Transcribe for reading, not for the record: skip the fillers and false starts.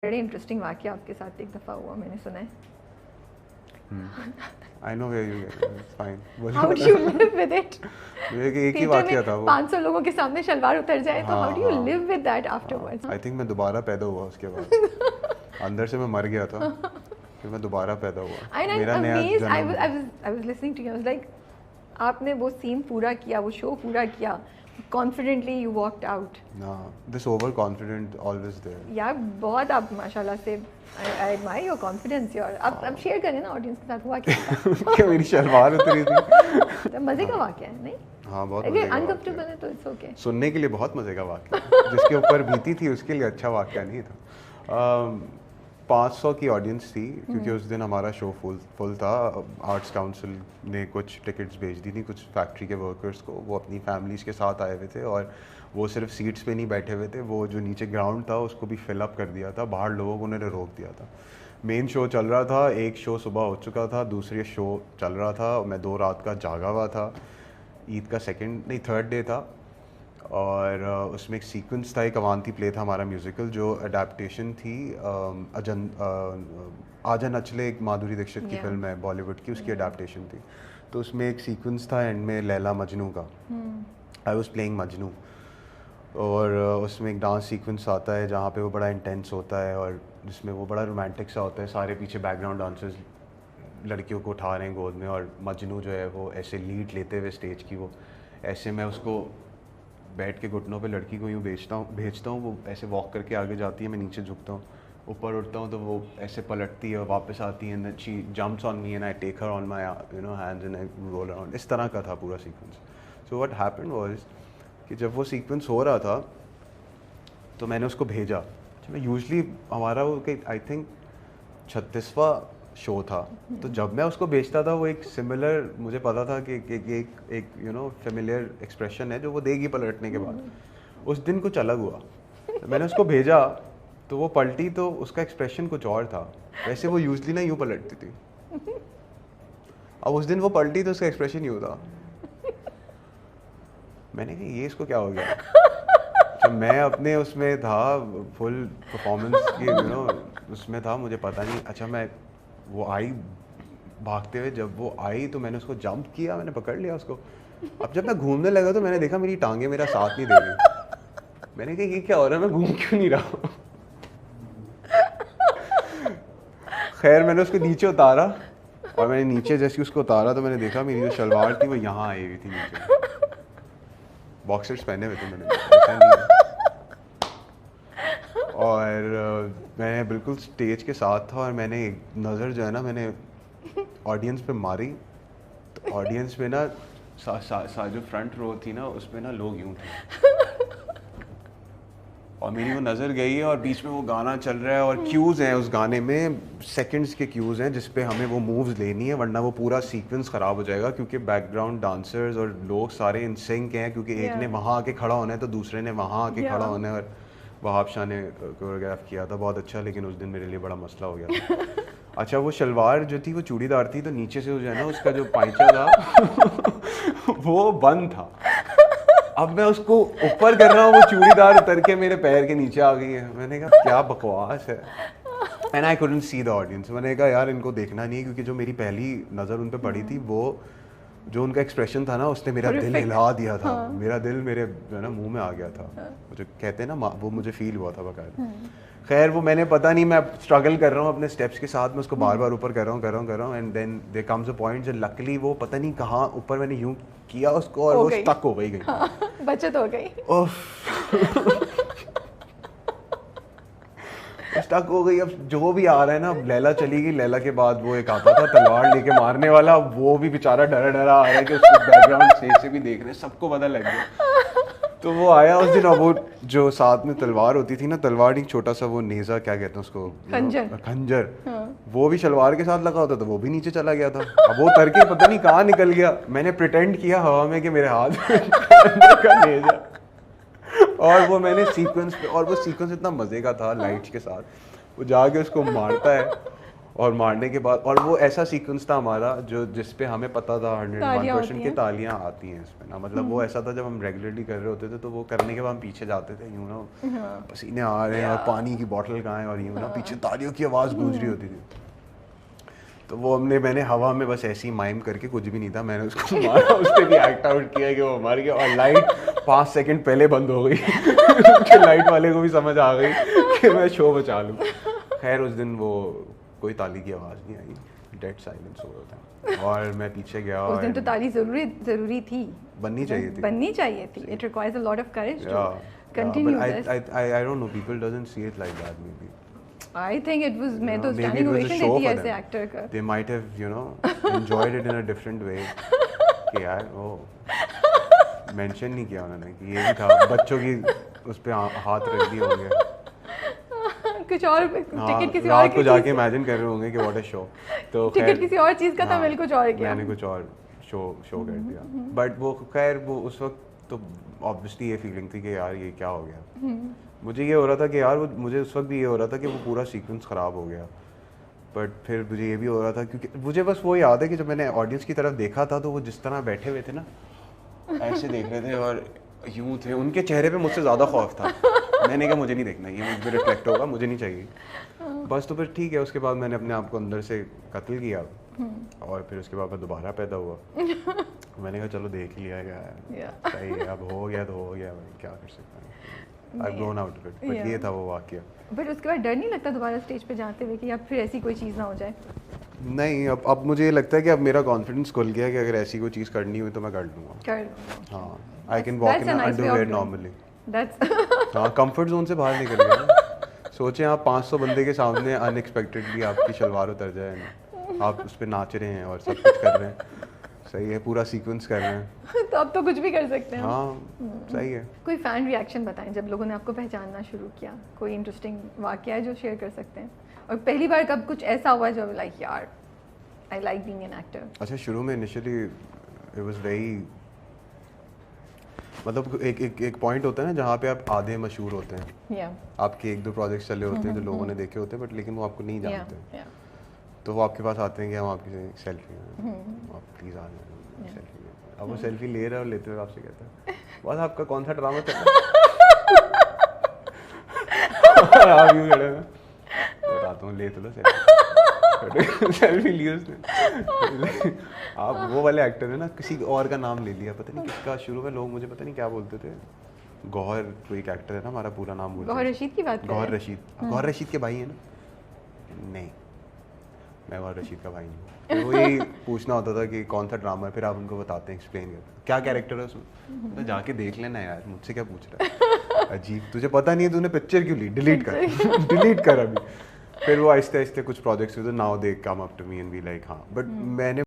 बड़े इंटरेस्टिंग वाक़या आपके साथ एक दफ़ा हुआ, मैंने सुना है। I know where you get it's fine. How do you live with it? मुझे कि एक ही थिएटर वाकया में था वो। 500 लोगों के सामने शलवार उतर जाए तो हाउ हाँ डू यू हाँ live with that afterwards? I think मैं दोबारा पैदा हुआ उसके बाद। अंदर से मैं मर गया था, फिर मैं दोबारा पैदा हुआ, एंड आई मेरा नया अमेज्ड, जन्म। I was listening to you, I was like आपने वो सीन पूरा किया, वो शो पूरा किया, confidently you walked out. This over confident always there. यार बहुत आप माशाल्लाह से, आई एडमायर योर कॉन्फिडेंस यार। अब शेयर करें ना ऑडियंस के साथ हुआ क्या था? क्या मेरी शलवार उतरी थी? तो मज़े का वाक़या है नहीं? हाँ बहुत अगर मजे का अनकम्फर्टेबल वाकया है तो इट्स ओके। सुनने के लिए बहुत मजे का वाकया। जिसके ऊपर बीती थी उसके लिए अच्छा वाकया नहीं था। 500 की ऑडियंस थी क्योंकि उस दिन हमारा शो फुल था। आर्ट्स काउंसिल ने कुछ टिकट्स भेज दी थी कुछ फैक्ट्री के वर्कर्स को, वो अपनी फैमिलीज़ के साथ आए हुए थे और वो सिर्फ सीट्स पे नहीं बैठे हुए थे, वो जो नीचे ग्राउंड था उसको भी फिल अप कर दिया था, बाहर लोगों को उन्होंने रोक दिया था। मेन शो चल रहा था, एक शो सुबह हो चुका था, दूसरे शो चल रहा था, मैं 2 रात का जागा हुआ था। ईद का थर्ड डे था और उसमें एक सीक्वेंस था, एक अवांती प्ले था हमारा म्यूज़िकल जो अडेप्टेशन थी आजा नचले, एक माधुरी दीक्षित की फिल्म है बॉलीवुड की, उसकी अडेप्टेशन थी। तो उसमें एक सीक्वेंस था एंड में लैला मजनू का, आई वॉज प्लेइंग मजनू, और उसमें एक डांस सीक्वेंस आता है जहाँ पे वो बड़ा इंटेंस होता है और जिसमें वो बड़ा रोमांटिक सा होता है, सारे पीछे बैकग्राउंड डांसर्स लड़कियों को उठा रहे हैं गोद में और मजनू जो है वो ऐसे लीड लेते हुए स्टेज की, वो ऐसे मैं उसको बैठ के घुटनों पे लड़की को यूँ भेजता हूँ, वो ऐसे वॉक करके आगे जाती है, मैं नीचे झुकता हूँ, ऊपर उठता हूँ तो वो ऐसे पलटती है और वापस आती है, and then she jumps on me and I take her on my hands and I roll around. इस तरह का था पूरा sequence. So what happened was कि जब वो सीक्वेंस हो रहा था तो मैंने उसको भेजा। मैं यूजली हमारा वो आई थिंक 36वां शो था, तो जब मैं उसको बेचता था वो एक सिमिलर, मुझे पता था कि एक फेमिलियर एक्सप्रेशन है जो वो देगी पलटने के बाद। उस दिन कुछ अलग हुआ, तो मैंने उसको भेजा तो वो पलटी तो उसका एक्सप्रेशन कुछ और था, वैसे वो यूजली ना यूँ पलटती थी, अब उस दिन वो पलटी तो उसका एक्सप्रेशन यूँ था। मैंने कहा ये इसको क्या हो गया। तो मैं अपने उसमें था फुल परफॉर्मेंस की उसमें था, मुझे पता नहीं। अच्छा मैं वो आई भागते हुए, जब वो आई तो मैंने उसको जंप किया, मैंने पकड़ लिया उसको। अब जब मैं घूमने लगा तो मैंने देखा मेरी टांगे मेरा साथ नहीं दे रही। मैंने कहा ये क्या हो रहा है, मैं घूम क्यों नहीं रहा। खैर मैंने उसको नीचे उतारा और मैंने नीचे जैसे उसको उतारा तो मैंने देखा मेरी जो शलवार थी वो यहाँ आई हुई थी नीचे। बॉक्सर्स पहने हुए थे मैंने, ऐसा नहीं है। और मैं बिल्कुल स्टेज के साथ था और मैंने एक नज़र जो है ना मैंने ऑडियंस पे मारी, तो ऑडियंस में ना जो फ्रंट रो थी ना उसमें ना लोग यूं थे और मेरी वो नज़र गई है और बीच में वो गाना चल रहा है और क्यूज़ हैं उस गाने में, सेकंड्स के क्यूज़ हैं जिस पे हमें वो मूव्स लेनी है, वरना वो पूरा सीक्वेंस ख़राब हो जाएगा क्योंकि बैकग्राउंड डांसर्स और लोग सारे इन सिंक हैं, क्योंकि एक ने वहाँ आके खड़ा होना है तो दूसरे ने वहाँ आके खड़ा होना है। और वहाब शाह ने कोरियोग्राफ किया था बहुत अच्छा, लेकिन उस दिन मेरे लिए बड़ा मसला हो गया था। अच्छा वो शलवार जो थी वो चूड़ीदार थी, तो नीचे से जो है ना उसका जो पाइचा था वो बंद था। अब मैं उसको ऊपर कर रहा हूँ, वो चूड़ीदार उतर के मेरे पैर के नीचे आ गई है। मैंने कहा क्या बकवास है, and I couldn't see the audience. मैंने कहा यार इनको देखना नहीं है, क्योंकि जो मेरी पहली नज़र उन पे पड़ी थी वो जो उनका एक्सप्रेशन था ना उसने मेरा दिल हिला दिया था। मेरा दिल मेरे जो ना मुंह में आ गया था, मुझे कहते हैं ना वो मुझे फील हुआ था बकायदा। खैर वो मैंने पता नहीं, मैं स्ट्रगल कर रहा हूँ अपने स्टेप्स के साथ, मैं उसको बार बार ऊपर कर रहा हूँ and then there comes a point जो लकीली वो पता नहीं कहाँ ऊपर मैंने यूं किया उसको और वो स्टक हो गई। बचत हो गई। स्टक हो गई। अब जो भी आ रहा है ना, लैला चली गई, लैला के बाद वो एक आता था तलवार लेके मारने वाला, वो भी बेचारा डरा डरा आ रहा है कि उसको बैकग्राउंड स्टेज से भी देख रहे हैं, सबको पता लग गया। तो वो आया उस दिन, और वो जो साथ में तलवार होती थी ना, तलवार एक छोटा सा वो नेजा क्या कहते हैं उसको, खंजर, वो भी शलवार के साथ लगा होता था, वो भी नीचे चला गया था। अब वो तर के पता नहीं कहाँ निकल गया, मैंने प्रिटेंड किया हवा में कि मेरे हाथ का नेजा, और वो मैंने सीक्वेंस पे, और वो सीक्वेंस इतना मज़े का था लाइट्स के साथ, वो जाके उसको मारता है और मारने के बाद, और वो ऐसा सीक्वेंस था हमारा जो जिस पे हमें पता था 101% की तालियां आती हैं इसमें ना, मतलब वो ऐसा था जब हम रेगुलरली कर रहे होते थे तो वो करने के बाद हम पीछे जाते थे, यूं ना पसीने आ रहे हैं और पानी की बोतल कहाँ है और यूं ना पीछे तालियों की आवाज़ गूंज रही होती थी। तो वो मैंने हवा में बस ऐसे ही माइम करके, कुछ भी नहीं था, मैंने उसको मारा, उस पर भी एक्ट आउट किया कि वो मर गया, और लाइट 5 सेकंड पहले बंद हो गई कि लाइट वाले को भी समझ आ गई कि मैं शो बचा लूँ। खैर उस दिन वो कोई ताली की आवाज़ नहीं आई, डेड साइलेंस हो रहा था, और मैं पीछे गया। उस दिन तो ताली ज़रूरी थी, बननी चाहिए थी। It requires a lot of courage to continue this. I don't know, people doesn't see it like that maybe. I think it was, मैं तो Maybe standing it was a ovation show देती for ऐसे them. Actor का। They might have, you know, enjoyed it in a different way. कि यार वो mention नहीं किया उन्होंने कि ये भी था, बच्चों की उस पे हाथ रख दिए होंगे। कुछ और टिकट किसी और रात को जाके इमेजिन कर रहे होंगे कि व्हाट अ शो। तो टिकट किसी और चीज़ का था, मैंने कुछ और किया। मैंने कुछ और शो कर दिया। बट वो खैर वो उस वक्त तो ऑब्वियसली ये फीलिंग थी कि यार ये क्या हो गया। मुझे ये हो रहा था कि यार वो, मुझे उस वक्त भी ये हो रहा था कि वो पूरा सीक्वेंस ख़राब हो गया। बट फिर मुझे ये भी हो रहा था क्योंकि मुझे बस वो याद है कि जब मैंने ऑडियंस की तरफ देखा था तो वो जिस तरह बैठे हुए थे ना, ऐसे देख रहे थे और यूं थे, उनके चेहरे पे मुझसे ज़्यादा खौफ था। मैंने कहा मुझे नहीं देखना, ये मुझ पर रिफ्लेक्ट होगा, मुझे नहीं चाहिए बस। तो फिर ठीक है, उसके बाद मैंने अपने आप को अंदर से कत्ल किया और फिर उसके बाद मैं दोबारा पैदा हुआ। मैंने कहा चलो देख लिया गया, सही है, अब हो गया तो हो गया भाई, क्या कर सकते हैं। I've grown out of it. But ये था वो वाकया। बट उसके बाद डर नहीं लगता दोबारा स्टेज पे जाते हुए कि अब फिर ऐसी कोई चीज़ ना हो जाए? नहीं, अब मुझे ये लगता है कि अब मेरा कॉन्फिडेंस खुल गया कि अगर ऐसी कोई चीज़ करनी हुई तो मैं कर लूँगा। हाँ, I can walk in underwear normally. हाँ, कंफर्ट जोन से बाहर निकल गया। सोचें आप 500 बंदे के सामने अनएक्सपेक्टेडली आपकी शलवार उतर जाए ना, आप उस पर नाच रहे हैं और सब कुछ कर रहे हैं, सही है, पूरा सीक्वेंस कर रहे हैं तो अब तो कुछ भी कर सकते हैं। हाँ सही है। कोई फ़ैन रिएक्शन बताएं जब लोगों ने आपको पहचानना शुरू किया, कोई इंटरेस्टिंग वाकया है जो शेयर कर सकते हैं? और पहली बार कब कुछ ऐसा हुआ जो लाइक यार I like being an actor? अच्छा, शुरू में इनिशियली इट वाज वेरी, मतलब एक पॉइंट होता है ना जहाँ पे आप आधे मशहूर होते हैं, आपके 1-2 प्रोजेक्ट्स चले होते हैं जो लोगों ने देखे होते हैं, बट लेकिन वो आपको नहीं जानते। तो वो आपके पास आते हैं कि हम आपकी सेल्फी आप प्लीज़ आ जाए सेल्फी लेते। अब वो सेल्फी ले रहे और लेते हुए आपसे कहता है बस आपका कौन सा ड्रामा चल रहा है। आप यूँ खड़े हैं, बताता हूँ, ले तो लो सेल्फी ली उसने। आप वो वाले एक्टर है ना, किसी और का नाम ले लिया, पता नहीं किसका। शुरू में लोग मुझे पता नहीं क्या बोलते थे, गौहर कोई एक एक्टर है ना, हमारा पूरा नाम बोलते हैं, गौहर रशीद की बात कर रहे हैं? गौहर रशीद के भाई है ना? नहीं, मैं गौहर रशीद का भाई नहीं। तो वही पूछना होता था कि कौन सा ड्रामा है, फिर आप उनको बताते हैं, एक्सप्लेन करते हैं क्या कैरेक्टर है उसमें, तो जाके देख लेना यार, मुझसे क्या पूछ रहा है, अजीब, तुझे पता नहीं है, तूने पिक्चर क्यों ली, डिलीट कर डिलीट कर अभी। फिर वो आहिस्ते आहिस्ते कुछ प्रोजेक्ट्स हुए, now they come up to me and be like हाँ, बट मैंने